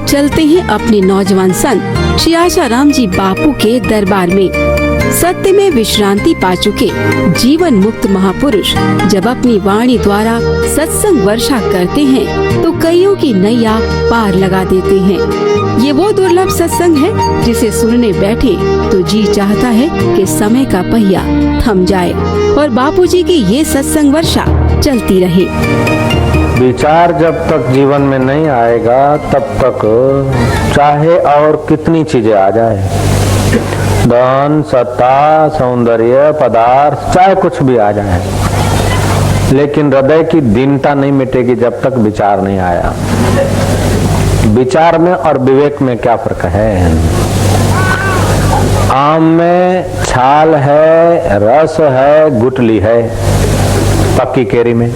चलते हैं अपने नौजवान संत श्री आशाराम जी बापू के दरबार में। सत्य में विश्रांति पा चुके जीवन मुक्त महापुरुष जब अपनी वाणी द्वारा सत्संग वर्षा करते हैं तो कईयों की नैया पार लगा देते हैं। ये वो दुर्लभ सत्संग है जिसे सुनने बैठे तो जी चाहता है कि समय का पहिया थम जाए और बापूजी की ये सत्संग वर्षा चलती रहे। विचार जब तक जीवन में नहीं आएगा तब तक चाहे और कितनी चीजें आ जाए, धन, सत्ता, सौंदर्य, पदार्थ, चाहे कुछ भी आ जाए, लेकिन हृदय की दीनता नहीं मिटेगी जब तक विचार नहीं आया। विचार में और विवेक में क्या फर्क है? आम में छाल है, रस है, गुठली है, पक्की केरी में,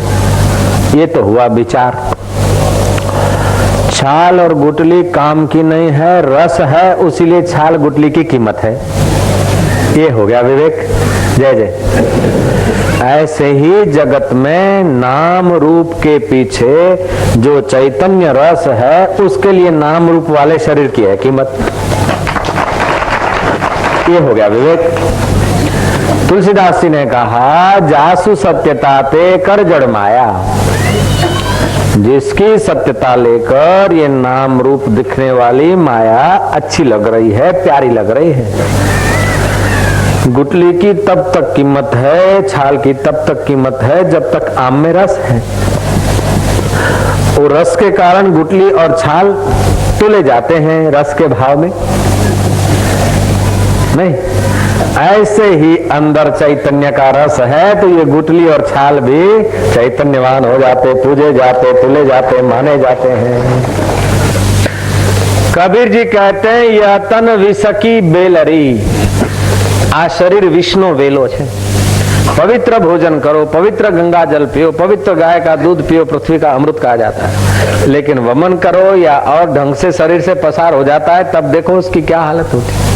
ये तो हुआ विचार। छाल और गुठली काम की नहीं है, रस है, उसीलिए छाल गुठली की कीमत है, ये हो गया विवेक। जय जय। ऐसे ही जगत में नाम रूप के पीछे जो चैतन्य रस है उसके लिए नाम रूप वाले शरीर की है कीमत, ये हो गया विवेक। तुलसीदास जी ने कहा, जासु सत्यता ते कर जड़ माया। जिसकी सत्यता लेकर ये नाम रूप दिखने वाली माया अच्छी लग रही है, प्यारी लग रही है। गुठली की तब तक कीमत है, छाल की तब तक कीमत है जब तक आम में रस है। और रस के कारण गुठली और छाल तुले जाते हैं रस के भाव में नहीं। ऐसे ही अंदर चैतन्य का रस है तो ये गुठली और छाल भी चैतन्यवान हो जाते, पूजे जाते, तुले जाते, माने जाते हैं। कबीर जी कहते हैं, यह तन विसकी बेलरी, आ शरीर विष्णु वेलो छे। पवित्र भोजन करो, पवित्र गंगा जल पियो, पवित्र गाय का दूध पियो, पृथ्वी का अमृत कहा जाता है। लेकिन वमन करो या और ढंग से शरीर से पसार हो जाता है तब देखो उसकी क्या हालत होती है।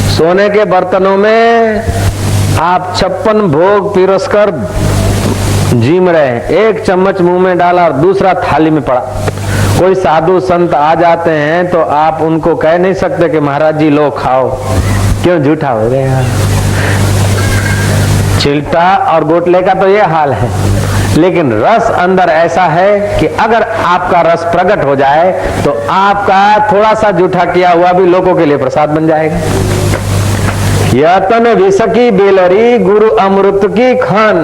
सोने के बर्तनों में आप 56 भोग पिरोस कर जीम रहे हैं, एक चम्मच मुंह में डाला और दूसरा थाली में पड़ा। कोई साधु संत आ जाते हैं तो आप उनको कह नहीं सकते कि महाराज जी लो खाओ, क्यों? झूठा हो गया। चिल्टा और गोटले का तो ये हाल है, लेकिन रस अंदर ऐसा है कि अगर आपका रस प्रकट हो जाए तो आपका थोड़ा सा जूठा किया हुआ भी लोगों के लिए प्रसाद बन जाएगा। यह तन विसकी बेलरी, गुरु अमृत की खान,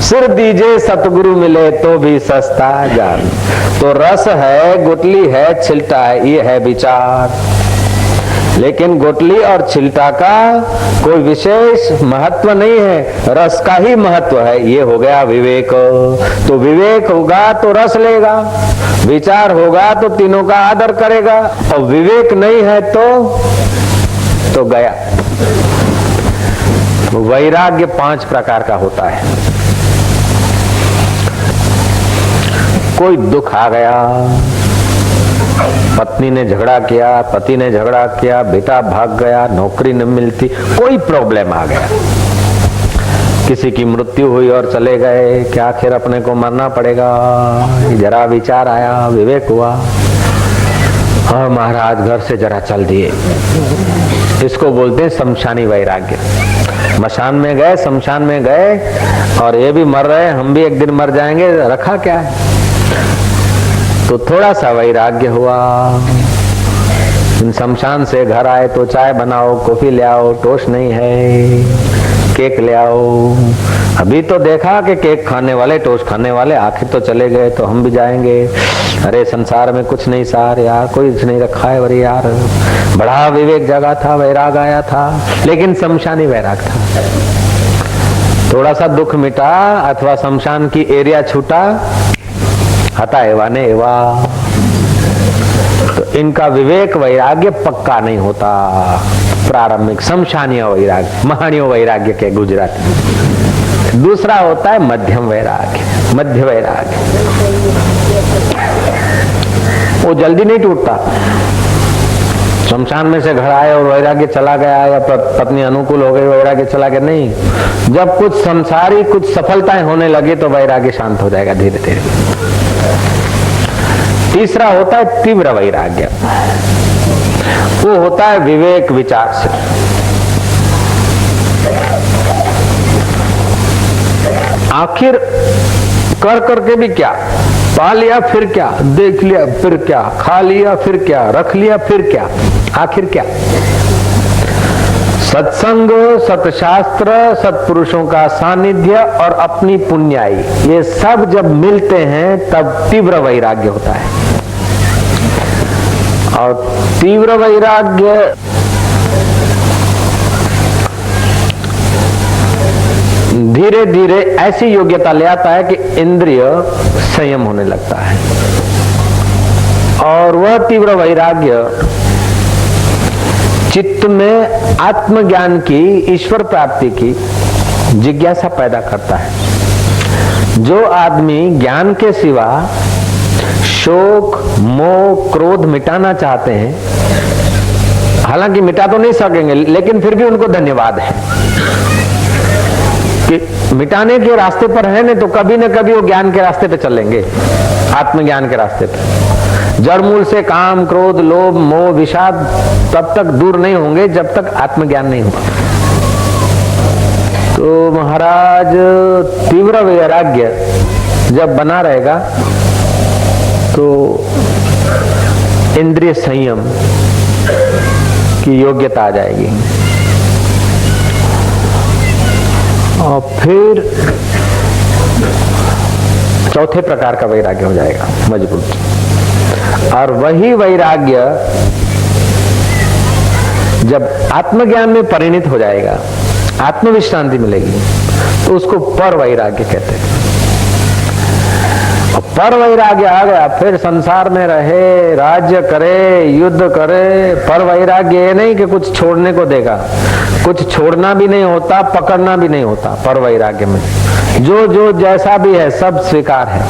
सिर दीजे सतगुरु मिले तो भी सस्ता जान। तो रस है, गुटली है, छिलटा है, ये है विचार। लेकिन गुटली और छिलटा का कोई विशेष महत्व नहीं है, रस का ही महत्व है, ये हो गया विवेक। तो विवेक होगा तो रस लेगा, विचार होगा तो तीनों का आदर करेगा, और विवेक नहीं है तो गया। वैराग्य 5 प्रकार का होता है। कोई दुख आ गया, पत्नी ने झगड़ा किया, पति ने झगड़ा किया, बेटा भाग गया, नौकरी न मिलती, कोई प्रॉब्लम आ गया, किसी की मृत्यु हुई और चले गए, क्या आखिर अपने को मरना पड़ेगा, जरा विचार आया, विवेक हुआ, हाँ महाराज घर से जरा चल दिए। इसको बोलते हैं शमशानी वैराग्य। मशान में गए, शमशान में गए और ये भी मर रहे हैं, हम भी एक दिन मर जाएंगे, रखा क्या है? तो थोड़ा सा वैराग्य हुआ। शमशान से घर आए तो चाय बनाओ, कॉफी ले आओ, टोस्ट नहीं है, केक ले आओ। अभी तो देखा कि केक खाने वाले, टोस्ट खाने वाले आखिर तो चले गए, तो हम भी जाएंगे। अरे संसार में कुछ नहीं सार यार, कोई नहीं रखा है वरी यार। बड़ा विवेक जगा था, वैराग आया था, लेकिन शमशानी वैराग था। थोड़ा सा दुख मिटा अथवा शमशान की एरिया छूटा, हता एवा ने एवा। तो इनका विवेक वैराग्य पक्का नहीं होता। प्रारंभिक शमशानीय वैराग्य, महाणीय वैराग्य के गुजराती। दूसरा होता है मध्यम वैराग्य, मध्य वैराग्य। वो जल्दी नहीं टूटता। शमशान में से घर आए और वैराग्य चला गया, या पत्नी अनुकूल हो गई वैराग्य चला गया, नहीं। जब कुछ संसारी कुछ सफलताएं होने लगी तो वैराग्य शांत हो जाएगा धीरे धीरे। तीसरा होता है तीव्र वैराग्य, वो होता है विवेक विचार से। आखिर कर करके भी क्या, पा लिया फिर क्या, देख लिया फिर क्या, खा लिया फिर क्या, रख लिया फिर क्या, आखिर क्या? सत्संग, सतशास्त्र, सत्पुरुषों का सानिध्य और अपनी पुण्याई, ये सब जब मिलते हैं तब तीव्र वैराग्य होता है। और तीव्र वैराग्य धीरे धीरे ऐसी योग्यता ले आता है कि इंद्रिय संयम होने लगता है, और वह तीव्र वैराग्य चित्त में आत्मज्ञान की, ईश्वर प्राप्ति की जिज्ञासा पैदा करता है। जो आदमी ज्ञान के सिवा शोक, मोह, क्रोध मिटाना चाहते हैं, हालांकि मिटा तो नहीं सकेंगे, लेकिन फिर भी उनको धन्यवाद है कि मिटाने के रास्ते पर है, नहीं तो कभी न कभी वो ज्ञान के रास्ते पे चलेंगे, आत्मज्ञान के रास्ते पे। जड़ मूल से काम, क्रोध, लोभ, मोह, विषाद तब तक दूर नहीं होंगे जब तक आत्मज्ञान नहीं होगा। तो महाराज तीव्र वैराग्य जब बना रहेगा तो इंद्रिय संयम की योग्यता आ जाएगी, और फिर चौथे प्रकार का वैराग्य हो जाएगा मजबूत। और वही वैराग्य जब आत्मज्ञान में परिणित हो जाएगा, आत्मविश्रांति मिलेगी, तो उसको पर वैराग्य कहते हैं। और पर वैराग्य आ गया, फिर संसार में रहे, राज्य करे, युद्ध करे। पर वैराग्य ये नहीं कि कुछ छोड़ने को देगा, कुछ छोड़ना भी नहीं होता, पकड़ना भी नहीं होता। पर वैराग्य में जो जो जैसा भी है सब स्वीकार है।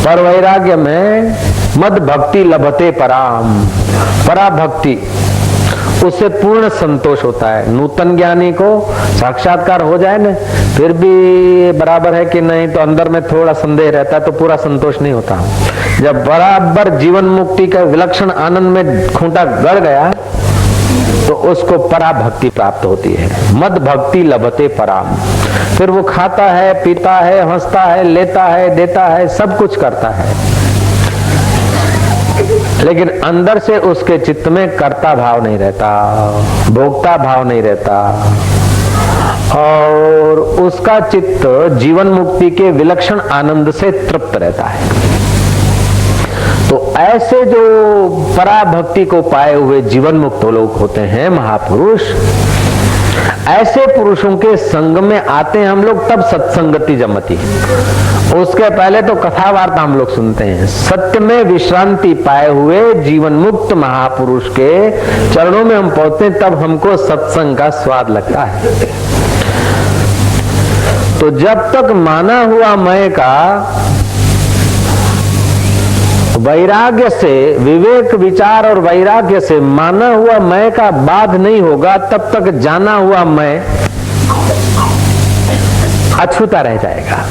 पर वैराग्य में मद भक्ति लभते पराम, पराभक्ति, उससे पूर्ण संतोष होता है। नूतन ज्ञानी को साक्षात्कार हो जाए ना, फिर भी बराबर है कि नहीं, तो अंदर में थोड़ा संदेह रहता है, तो पूरा संतोष नहीं होता। जब बराबर जीवन मुक्ति का विलक्षण आनंद में खूंटा गड़ गया तो उसको पराभक्ति प्राप्त होती है। मद भक्ति लभते पराम। फिर वो खाता है, पीता है, हंसता है, लेता है, देता है, सब कुछ करता है, लेकिन अंदर से उसके चित्त में कर्ता भाव नहीं रहता, भोक्ता भाव नहीं रहता, और उसका चित्त जीवन मुक्ति के विलक्षण आनंद से तृप्त रहता है। तो ऐसे जो पराभक्ति को पाए हुए जीवन मुक्त लोग होते हैं, महापुरुष, ऐसे पुरुषों के संग में आते हैं हम लोग, तब सत्संगति जमती है। उसके पहले तो कथा वार्ता हम लोग सुनते हैं। सत्य में विश्रांति पाए हुए जीवन मुक्त महापुरुष के चरणों में हम पहुंचते हैं, तब हमको सत्संग का स्वाद लगता है। तो जब तक माना हुआ मैं का वैराग्य से, विवेक विचार और वैराग्य से माना हुआ मैं का बाध नहीं होगा, तब तक जाना हुआ मैं अछूता रह जाएगा।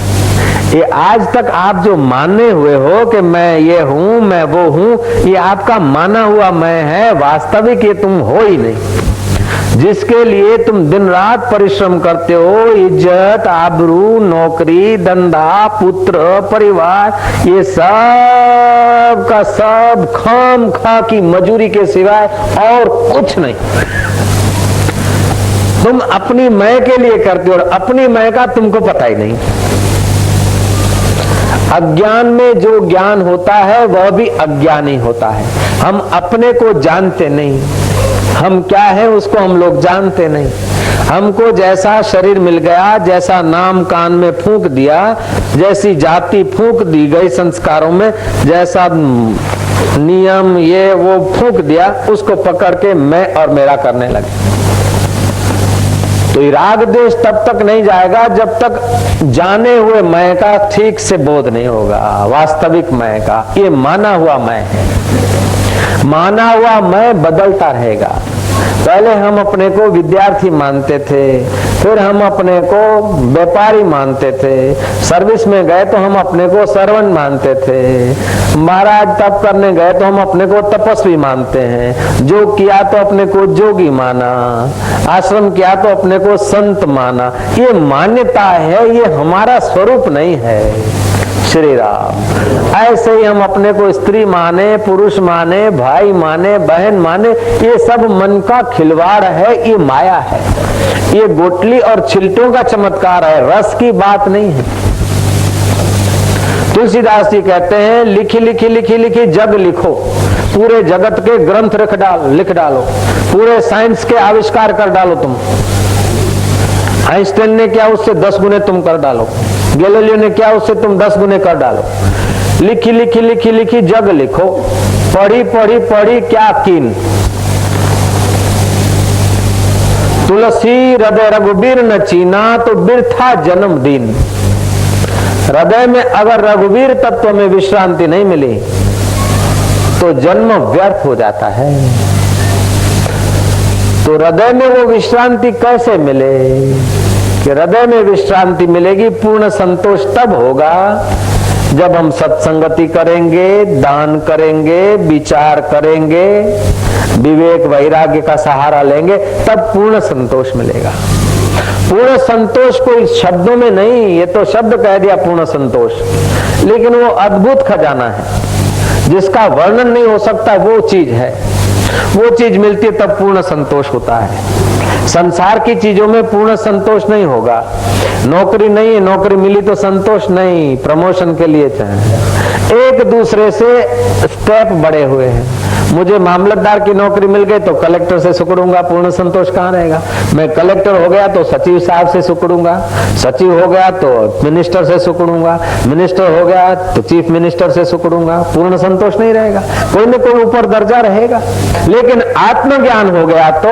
ये आज तक आप जो माने हुए हो कि मैं ये हूं, मैं वो हूं, ये आपका माना हुआ मैं है, वास्तविक ये तुम हो ही नहीं। जिसके लिए तुम दिन रात परिश्रम करते हो, इज्जत, आबरू, नौकरी, धंधा, पुत्र, परिवार, ये सब का सब खाम खा की मजूरी के सिवाय और कुछ नहीं। तुम अपनी मैं के लिए करते हो, और अपनी मैं का तुमको पता ही नहीं। अज्ञान में जो ज्ञान होता है वह भी अज्ञानी होता है। हम अपने को जानते नहीं, हम क्या है उसको हम लोग जानते नहीं। हमको जैसा शरीर मिल गया, जैसा नाम कान में फूंक दिया, जैसी जाति फूंक दी गई संस्कारों में, जैसा नियम ये वो फूंक दिया, उसको पकड़ के मैं और मेरा करने लगे। तो ये राग देश तब तक नहीं जाएगा जब तक जाने हुए मैं का ठीक से बोध नहीं होगा। वास्तविक मैं का, ये माना हुआ मैं है। माना हुआ मैं बदलता रहेगा, पहले हम अपने को विद्यार्थी मानते थे, फिर हम अपने को व्यापारी मानते थे, सर्विस में गए तो हम अपने को सर्वेंट मानते थे, महाराज तप करने गए तो हम अपने को तपस्वी मानते हैं, जो किया तो अपने को जोगी माना, आश्रम किया तो अपने को संत माना। ये मान्यता है, ये हमारा स्वरूप नहीं है। श्री राम। ऐसे ही हम अपने को स्त्री माने, पुरुष माने, भाई माने, बहन माने, ये सब मन का खिलवाड़ है, ये माया है, ये गोटली और छिलटों का चमत्कार है, रस की बात नहीं है। तुलसीदास जी कहते हैं, लिखी लिखी लिखी लिखी जग लिखो, पूरे जगत के ग्रंथ लिख डालो, पूरे साइंस के आविष्कार कर डालो तुम। आइंस्टाइन ने क्या, उससे 10 गुने तुम कर डालो। गैलीलियो ने क्या, उससे तुम 10 गुने कर डालो। लिखी लिखी लिखी लिखी जग लिखो, पढ़ी पढ़ी पढ़ी क्या कीन। तुलसी हृदय रघुबीर न चीना, तो बिरथा जन्म दिन। हृदय में अगर रघुवीर तत्व में विश्रांति नहीं मिली तो जन्म व्यर्थ हो जाता है। तो हृदय में वो विश्रांति कैसे मिले? कि हृदय में विश्रांति मिलेगी, पूर्ण संतोष तब होगा जब हम सत्संगति करेंगे, दान करेंगे, विचार करेंगे, विवेक वैराग्य का सहारा लेंगे, तब पूर्ण संतोष मिलेगा। पूर्ण संतोष कोई शब्दों में नहीं, ये तो शब्द कह दिया पूर्ण संतोष, लेकिन वो अद्भुत खजाना है जिसका वर्णन नहीं हो सकता। वो चीज है, वो चीज मिलती है तब पूर्ण संतोष होता है। संसार की चीजों में पूर्ण संतोष नहीं होगा। नौकरी नहीं है, नौकरी मिली तो संतोष नहीं, प्रमोशन के लिए चाहे। एक दूसरे से स्टेप बड़े हुए हैं। मुझे मामलतदार की नौकरी मिल गई तो कलेक्टर से सुकड़ूंगा, पूर्ण संतोष कहाँ रहेगा? मैं कलेक्टर हो गया तो सचिव साहब से सुकड़ूंगा, सचिव हो गया तो मिनिस्टर से सुकड़ूंगा, मिनिस्टर हो गया तो चीफ मिनिस्टर से सुकड़ूंगा, पूर्ण संतोष नहीं रहेगा। कोई न कोई ऊपर दर्जा रहेगा। लेकिन आत्मज्ञान हो गया तो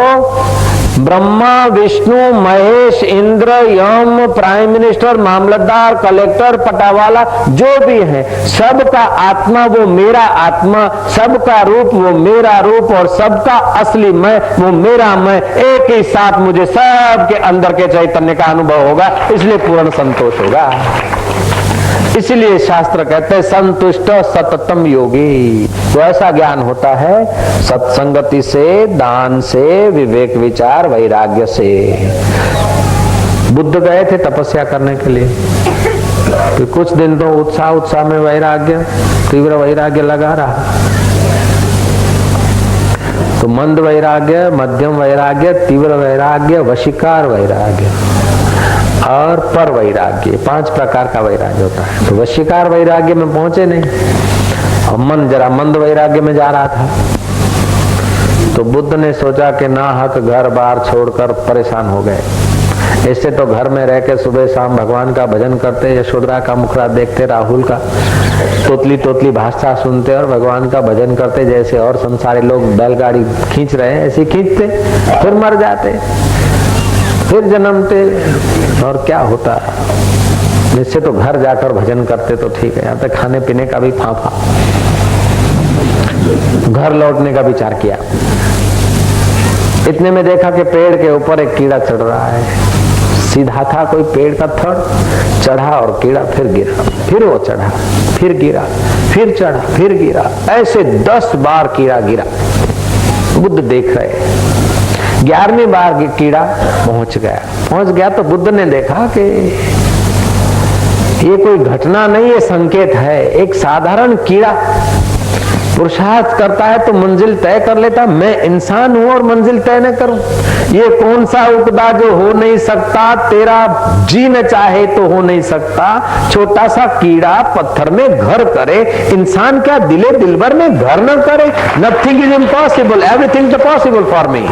ब्रह्मा, विष्णु, महेश, इंद्र, यम, प्राइम मिनिस्टर, मामलतदार, कलेक्टर, पटावाला, जो भी है, सबका आत्मा वो मेरा आत्मा, सबका रूप वो मेरा रूप, और सबका असली मैं वो मेरा मैं, एक ही साथ मुझे सबके अंदर के चैतन्य का अनुभव होगा। इसलिए पूर्ण संतोष होगा। इसलिए शास्त्र कहते हैं संतुष्ट सततम योगी। तो ऐसा ज्ञान होता है सत्संगति से, दान से, विवेक विचार वैराग्य से। बुद्ध गए थे तपस्या करने के लिए, तो कुछ दिन तो उत्साह में वैराग्य, तीव्र वैराग्य लगा रहा। तो मंद वैराग्य, मध्यम वैराग्य, तीव्र वैराग्य, वशीकार वैराग्य और पर वैराग्य, 5 प्रकार का वैराग्य होता है। तो वशीकार वैराग्य में पहुंचे नहीं, और मन जरा मंद वैराग्य में जा रहा था। तो बुद्ध ने सोचा कि ना हक घर बार छोड़कर परेशान हो गए, इससे तो घर में रह के सुबह शाम भगवान का भजन करते, यशोधरा का मुखड़ा देखते, राहुल का तोतली तोतली भाषा सुनते और भगवान का भजन करते, जैसे और संसारी लोग बैलगाड़ी खींच रहे हैं ऐसे खींचते, फिर मर जाते, फिर जन्मते, और क्या होता। इससे तो घर जाकर भजन करते तो ठीक है, यहाँ तक खाने पीने का भी फांफा। घर लौटने का विचार किया, इतने में देखा कि पेड़ के ऊपर एक कीड़ा चढ़ रहा है। सीधा था कोई पेड़ का थड़, चढ़ा और कीड़ा फिर गिरा, फिर वो चढ़ा, फिर गिरा, फिर चढ़ा, फिर गिरा, ऐसे 10 बार कीड़ा गिरा। बुद्ध देख रहे। 11वीं बार कीड़ा पहुंच गया तो बुद्ध ने देखा कि ये कोई घटना नहीं, ये संकेत है। एक साधारण कीड़ा पुरुषार्थ करता है तो मंजिल तय कर लेता, मैं इंसान हूं और मंजिल तय न करूं। ये कौन सा उपदा जो हो नहीं सकता, तेरा जी न चाहे तो हो नहीं सकता। छोटा सा कीड़ा पत्थर में घर करे, इंसान क्या दिले दिलबर में घर न करे? Nothing is impossible, everything is possible for me.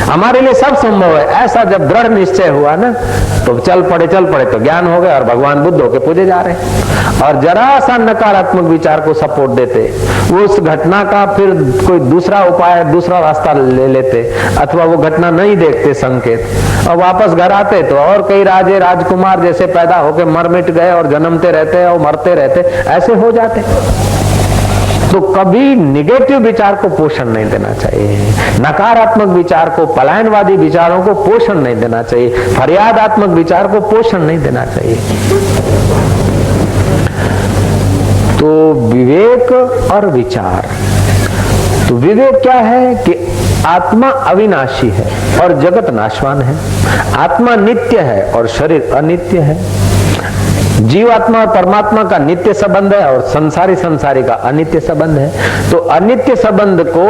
हमारे लिए सब संभव है। ऐसा जब दृढ़ निश्चय हुआ ना, तो चल पड़े तो ज्ञान हो गया और भगवान बुद्ध होके पूजे जा रहे। और जरा सा नकारात्मक विचार को सपोर्ट देते, वो उस घटना का फिर कोई दूसरा उपाय, दूसरा रास्ता ले लेते, अथवा वो घटना नहीं देखते संकेत, और वापस घर आते तो और कई राजे राजकुमार जैसे पैदा होके मर मिट गए और जन्मते रहते और मरते रहते, ऐसे हो जाते। तो कभी निगेटिव विचार को पोषण नहीं देना चाहिए, नकारात्मक विचार को, पलायनवादी विचारों को पोषण नहीं देना चाहिए, फरियादात्मक विचार को पोषण नहीं देना चाहिए। तो विवेक और विचार, तो विवेक क्या है कि आत्मा अविनाशी है और जगत नाशवान है, आत्मा नित्य है और शरीर अनित्य है, जीवात्मा और परमात्मा का नित्य संबंध है और संसारी का अनित्य संबंध है। तो अनित्य संबंध को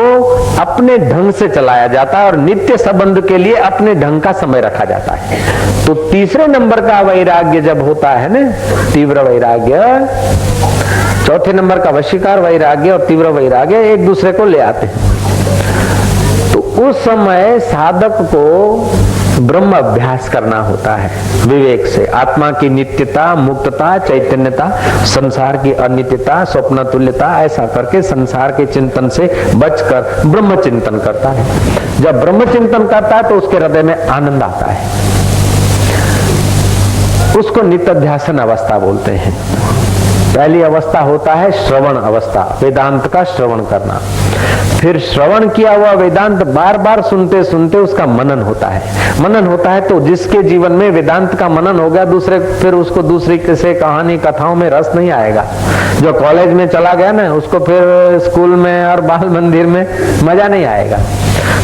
अपने ढंग से चलाया जाता है और नित्य संबंध के लिए अपने ढंग का समय रखा जाता है। तो तीसरे नंबर का वैराग्य जब होता है ना, तीव्र वैराग्य, चौथे नंबर का वशीकार वैराग्य और तीव्र वैराग्य एक दूसरे को ले आते हैं। तो उस समय साधक को ब्रह्म अभ्यास करना होता है विवेक से। आत्मा की नित्यता, मुक्तता, चैतन्यता, संसार की अनित्यता, स्वप्न तुल्यता, ऐसा करके संसार के चिंतन से बचकर ब्रह्म चिंतन करता है। जब ब्रह्म चिंतन करता है तो उसके हृदय में आनंद आता है, उसको नित्याध्यासन अवस्था बोलते हैं। पहली अवस्था होता है श्रवण अवस्था, वेदांत का श्रवण करना। फिर श्रवण किया हुआ वेदांत बार बार सुनते सुनते उसका मनन होता है। मनन होता है तो जिसके जीवन में वेदांत का मनन हो गया, फिर उसको दूसरी किसी कहानी कथाओं में रस नहीं आएगा। जो कॉलेज में चला गया ना, उसको फिर स्कूल में और बाल मंदिर में मजा नहीं आएगा।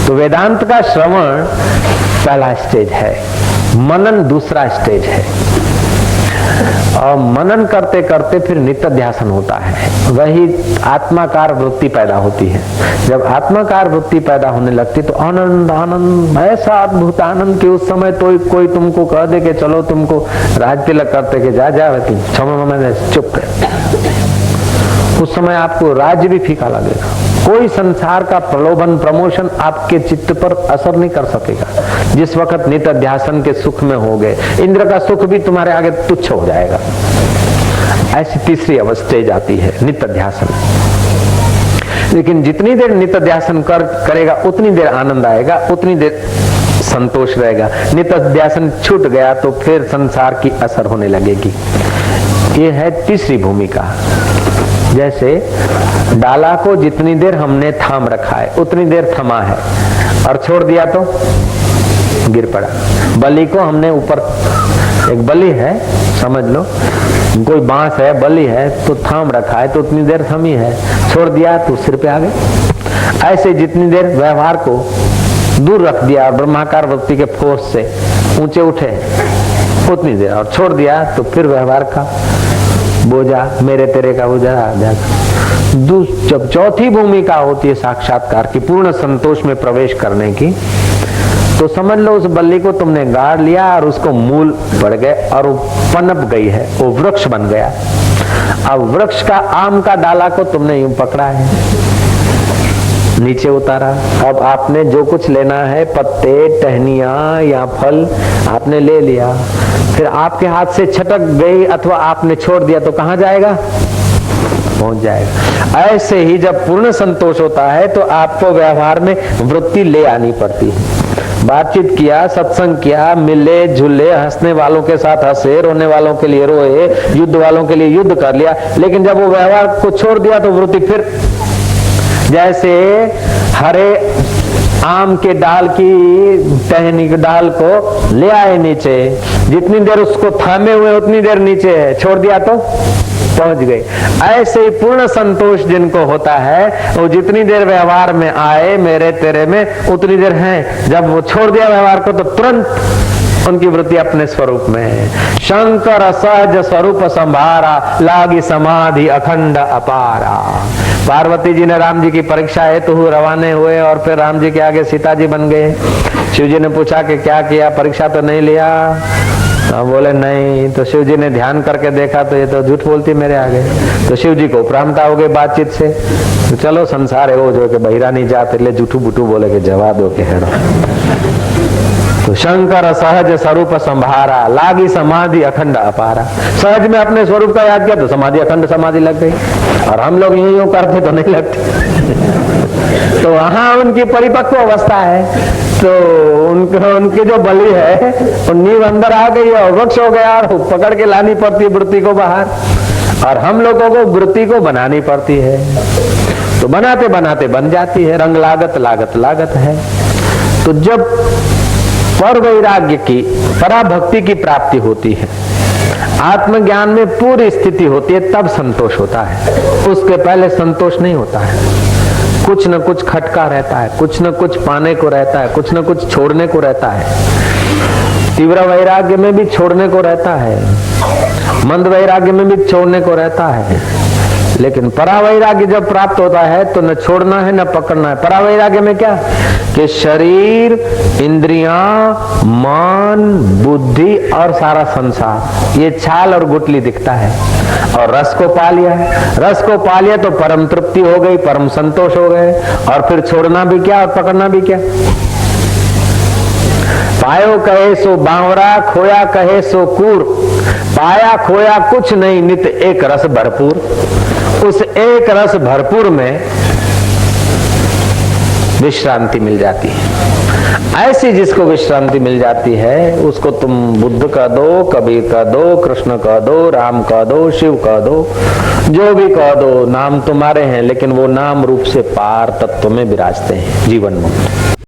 तो वेदांत का श्रवण पहला स्टेज है, मनन दूसरा स्टेज है। और मनन करते करते फिर नित्याध्यासन होता है, वही आत्माकार वृत्ति पैदा होती है। जब आत्माकार वृत्ति पैदा होने लगती तो आनंद, आनंद, ऐसा अद्भुत आनंद कि उस समय तो कोई तुमको कह दे कि चलो तुमको राज तिलक करते कि जा तुम 6 महीने चुप कर, उस समय आपको राज्य भी फीका लगेगा। कोई संसार का प्रलोभन, प्रमोशन आपके चित्त पर असर नहीं कर सकेगा। जिस वक्त नित्याध्यासन के सुख में हो गए, इंद्र का सुख भी तुम्हारे आगे तुच्छ हो जाएगा। ऐसी तीसरी अवस्था जाती है नित्याध्यासन। लेकिन जितनी देर नित्याध्यासन करेगा उतनी देर आनंद आएगा, उतनी देर संतोष रहेगा। नित्याध्यासन छूट गया तो फिर संसार की असर होने लगेगी। ये है तीसरी भूमिका। जैसे डाला को जितनी देर हमने थाम रखा है उतनी देर थमा है, और छोड़ दिया तो गिर पड़ा। बलि को हमने ऊपर, एक बलि है समझ लो, कोई बांस है, बलि है तो थाम रखा है तो उतनी देर थमी है, छोड़ दिया तो सिर पे आ गए। ऐसे जितनी देर व्यवहार को दूर रख दिया और ब्रह्माकार वृत्ति के फोर्स से ऊंचे उठे उतनी देर, और छोड़ दिया तो फिर व्यवहार का बोझा, मेरे तेरे का बोझा आ जाता। जब चौथी भूमिका होती है साक्षात्कार की, पूर्ण संतोष में प्रवेश करने की, तो समझ लो उस बल्ली को तुमने गाड़ लिया और उसको मूल पड़ गए और वो पनप गई है, वो वृक्ष बन गया। अब वृक्ष का आम का डाला को तुमने यूं पकड़ा है, नीचे उतारा। अब आपने जो कुछ लेना है, पत्ते, टहनियां या फल आपने ले लिया, फिर आपके हाथ से छटक गई अथवा आपने छोड़ दिया तो कहां जाएगा? पहुंच जाएगा। ऐसे ही जब पूर्ण संतोष होता है तो आपको व्यवहार में वृत्ति ले आनी पड़ती है। बातचीत किया, सत्संग किया, मिले झूले, हंसने वालों के साथ हंसे, रोने वालों के लिए रोए, युद्ध वालों के लिए युद्ध कर लिया। लेकिन जब वो व्यवहार को छोड़ दिया तो वृत्ति फिर, जैसे हरे आम के डाल की टहनी के डाल को ले आए नीचे, जितनी देर उसको थामे हुए उतनी देर नीचे है, छोड़ दिया तो पहुंच गए। ऐसे ही पूर्ण संतोष जिनको होता है वो जितनी देर व्यवहार में आए मेरे तेरे में उतनी देर है, जब वो छोड़ दिया व्यवहार को तो तुरंत उनकी वृत्ति अपने स्वरूप में है। शंकर सहज स्वरूप संभारा, लागी समाधि अखंड अपारा। पार्वती जी ने राम जी की परीक्षा हेतु रवाने हुए और फिर राम जी के आगे सीता जी बन गए। शिव जी ने पूछा कि क्या किया, परीक्षा तो नहीं लिया? बोले नहीं। तो शिव जी ने ध्यान करके देखा तो ये तो झूठ बोलती मेरे आगे। तो शिव जी को उपरामता हो गई बातचीत से। तो चलो संसार है वो जो कि बहिरा नहीं जाते ले झूठू बुठू बोले के जवाब दो के हेड़ो। तो शंकर सहज स्वरूप संभारा, लागी समाधि अखंड अपारा। सहज में अपने स्वरूप का याद किया तो समाधि, अखंड समाधि लग गई। और हम लोग यूं करते तो नहीं लगती। तो वहां उनकी परिपक्व अवस्था है, तो उनके जो बलि है वो नींव अंदर आ गई और वृक्ष हो गया और पकड़ के लानी पड़ती है वृत्ति को बाहर, और हम लोगों को वृत्ति को बनानी पड़ती है। तो बनाते बनाते बन जाती है, रंग लागत लागत लागत है। तो जब पर वैराग्य की, पराभक्ति की प्राप्ति होती है, आत्मज्ञान में पूरी स्थिति होती है, तब संतोष होता है। उसके पहले संतोष नहीं होता है। कुछ न कुछ खटका रहता है, कुछ न कुछ पाने को रहता है, कुछ न कुछ छोड़ने को रहता है। तीव्र वैराग्य में भी छोड़ने को रहता है, मंद वैराग्य में भी छोड़ने को रहता है। लेकिन परावैराग्य जब प्राप्त होता है तो न छोड़ना है न पकड़ना है। परावैराग्य में क्या कि शरीर, इंद्रियां, मन, बुद्धि और सारा संसार ये छाल और गुठली दिखता है, और रस को पा लिया है। रस को पा लिया तो परम तृप्ति हो गई, परम संतोष हो गए, और फिर छोड़ना भी क्या और पकड़ना भी क्या। पायो कहे सो बावरा, खोया कहे सो कूर, पाया खोया कुछ नहीं, नित एक रस भरपूर। उस एक रस भरपूर में विश्रांति मिल जाती है। ऐसी जिसको विश्रांति मिल जाती है उसको तुम बुद्ध कह दो, कबीर कह दो, कृष्ण कह दो, राम कह दो, शिव कह दो, जो भी कह दो, नाम तुम्हारे हैं, लेकिन वो नाम रूप से पार तत्व में विराजते हैं, जीवन मुक्त।